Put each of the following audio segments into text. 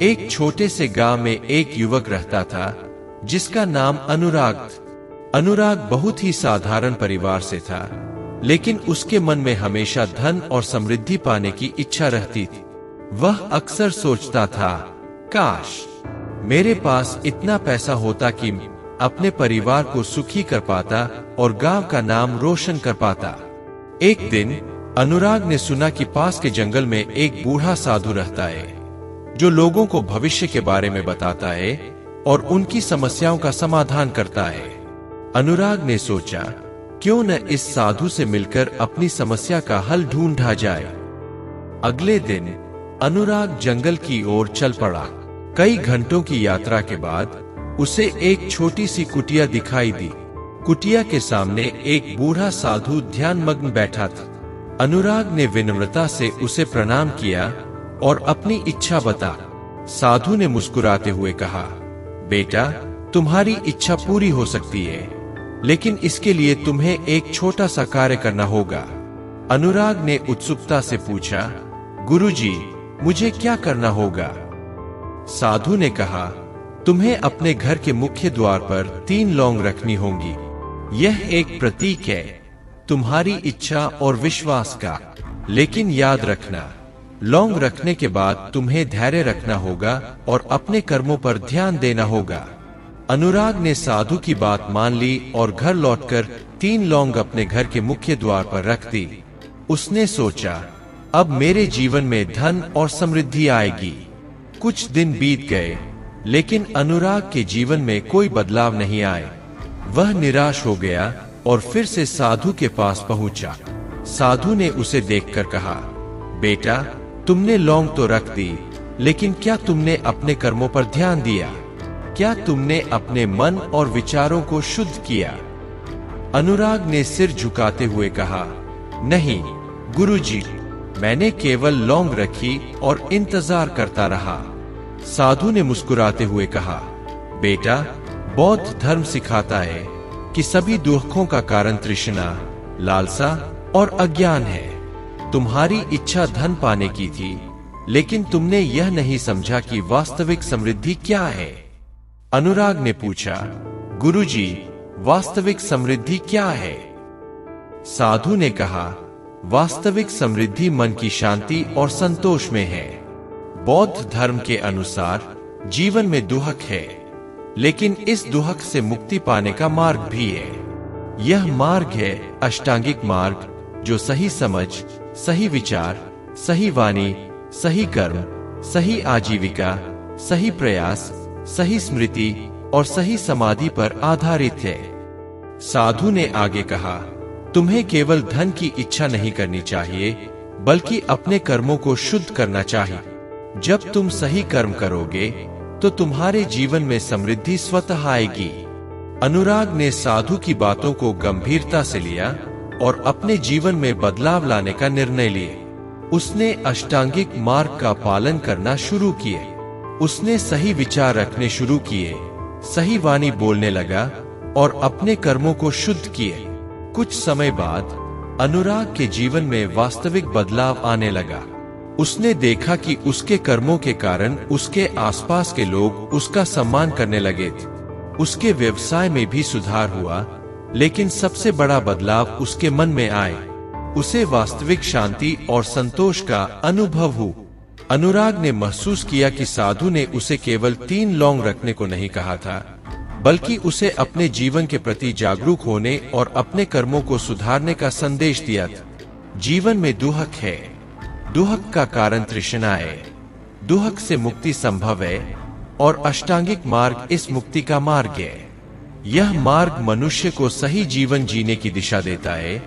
एक छोटे से गांव में एक युवक रहता था जिसका नाम अनुराग था। अनुराग बहुत ही साधारण परिवार से था, लेकिन उसके मन में हमेशा धन और समृद्धि पाने की इच्छा रहती थी। वह अक्सर सोचता था, काश मेरे पास इतना पैसा होता कि अपने परिवार को सुखी कर पाता और गांव का नाम रोशन कर पाता। एक दिन अनुराग ने सुना कि पास के जंगल में एक बूढ़ा साधु रहता है जो लोगों को भविष्य के बारे में बताता है और उनकी समस्याओं का समाधान करता है। अनुराग ने सोचा, क्यों न इस साधु से मिलकर अपनी समस्या का हल ढूंढा जाए। अगले दिन अनुराग जंगल की ओर चल पड़ा। कई घंटों की यात्रा के बाद उसे एक छोटी सी कुटिया दिखाई दी। कुटिया के सामने एक बूढ़ा साधु ध्यानमग्न बैठा था। अनुराग ने विनम्रता से उसे प्रणाम किया और अपनी इच्छा बता। साधु ने मुस्कुराते हुए कहा, बेटा, तुम्हारी इच्छा पूरी हो सकती है, लेकिन इसके लिए तुम्हें एक छोटा सा कार्य करना होगा। अनुराग ने उत्सुकता से पूछा, गुरुजी, मुझे क्या करना होगा? साधु ने कहा, तुम्हें अपने घर के मुख्य द्वार पर 3 लौंग रखनी होंगी। यह एक प्रतीक है तुम्हारी इच्छा और विश्वास का। लेकिन याद रखना, लौंग रखने के बाद तुम्हें धैर्य रखना होगा और अपने कर्मों पर ध्यान देना होगा। अनुराग ने साधु की बात मान ली और घर लौटकर 3 लौंग अपने घर के मुख्य द्वार पर रख दी। उसने सोचा, अब मेरे जीवन में धन और समृद्धि आएगी। कुछ दिन बीत गए, लेकिन अनुराग के जीवन में कोई बदलाव नहीं आए। वह निराश हो गया और फिर से साधु के पास पहुंचा। साधु ने उसे देखकर कहा, बेटा, तुमने लौंग तो रख दी, लेकिन क्या तुमने अपने कर्मों पर ध्यान दिया? क्या तुमने अपने मन और विचारों को शुद्ध किया? अनुराग ने सिर झुकाते हुए कहा, नहीं गुरुजी, मैंने केवल लौंग रखी और इंतजार करता रहा। साधु ने मुस्कुराते हुए कहा, बेटा, बौद्ध धर्म सिखाता है कि सभी दुखों का कारण तृष्णा, लालसा और अज्ञान है। तुम्हारी इच्छा धन पाने की थी, लेकिन तुमने यह नहीं समझा कि वास्तविक समृद्धि क्या है। अनुराग ने पूछा, गुरुजी, वास्तविक समृद्धि क्या है? साधु ने कहा, वास्तविक समृद्धि मन की शांति और संतोष में है। बौद्ध धर्म के अनुसार जीवन में दुख है, लेकिन इस दुख से मुक्ति पाने का मार्ग भी है। यह मार्ग है अष्टांगिक मार्ग, जो सही समझ, सही विचार, सही वाणी, सही कर्म, सही आजीविका, सही प्रयास, सही स्मृति और सही समाधि पर आधारित है। साधु ने आगे कहा, तुम्हें केवल धन की इच्छा नहीं करनी चाहिए, बल्कि अपने कर्मों को शुद्ध करना चाहिए। जब तुम सही कर्म करोगे तो तुम्हारे जीवन में समृद्धि स्वतः आएगी। अनुराग ने साधु की बातों को गंभीरता से लिया और अपने जीवन में बदलाव लाने का निर्णय लिया। उसने अष्टांगिक मार्ग का पालन करना शुरू किए। उसने सही विचार रखने शुरू किए, सही वाणी बोलने लगा और अपने कर्मों को शुद्ध किए। कुछ समय बाद अनुराग के जीवन में वास्तविक बदलाव आने लगा। उसने देखा कि उसके कर्मों के कारण उसके आसपास के लोग उसका सम्मान करने लगे थे। उसके व्यवसाय में भी सुधार हुआ, लेकिन सबसे बड़ा बदलाव उसके मन में आए। उसे वास्तविक शांति और संतोष का अनुभव हुआ। अनुराग ने महसूस किया कि साधु ने उसे केवल 3 लौंग रखने को नहीं कहा था, बल्कि उसे अपने जीवन के प्रति जागरूक होने और अपने कर्मों को सुधारने का संदेश दिया था। जीवन में दुख है, दुख का कारण तृष्णा है, दुख से मुक्ति संभव है और अष्टांगिक मार्ग इस मुक्ति का मार्ग है। यह मार्ग मनुष्य को सही जीवन जीने की दिशा देता है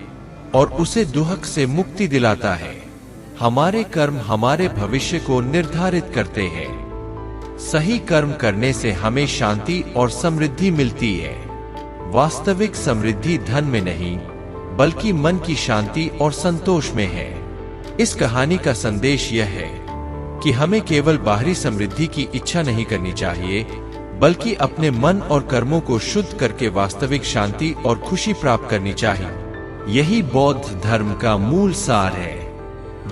और उसे दुख से मुक्ति दिलाता है। हमारे कर्म हमारे भविष्य को निर्धारित करते हैं। सही कर्म करने से हमें शांति और समृद्धि मिलती है। वास्तविक समृद्धि धन में नहीं, बल्कि मन की शांति और संतोष में है। इस कहानी का संदेश यह है कि हमें केवल बाहरी समृद्धि की इच्छा नहीं करनी चाहिए, बल्कि अपने मन और कर्मों को शुद्ध करके वास्तविक शांति और खुशी प्राप्त करनी चाहिए। यही बौद्ध धर्म का मूल सार है।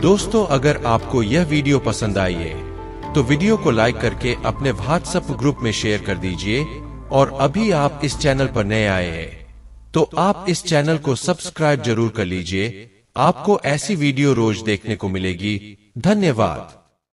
दोस्तों, अगर आपको यह वीडियो पसंद आई है तो वीडियो को लाइक करके अपने व्हाट्सएप ग्रुप में शेयर कर दीजिए। और अभी आप इस चैनल पर नए आए हैं तो आप इस चैनल को सब्सक्राइब जरूर कर लीजिए। आपको ऐसी वीडियो रोज देखने को मिलेगी। धन्यवाद।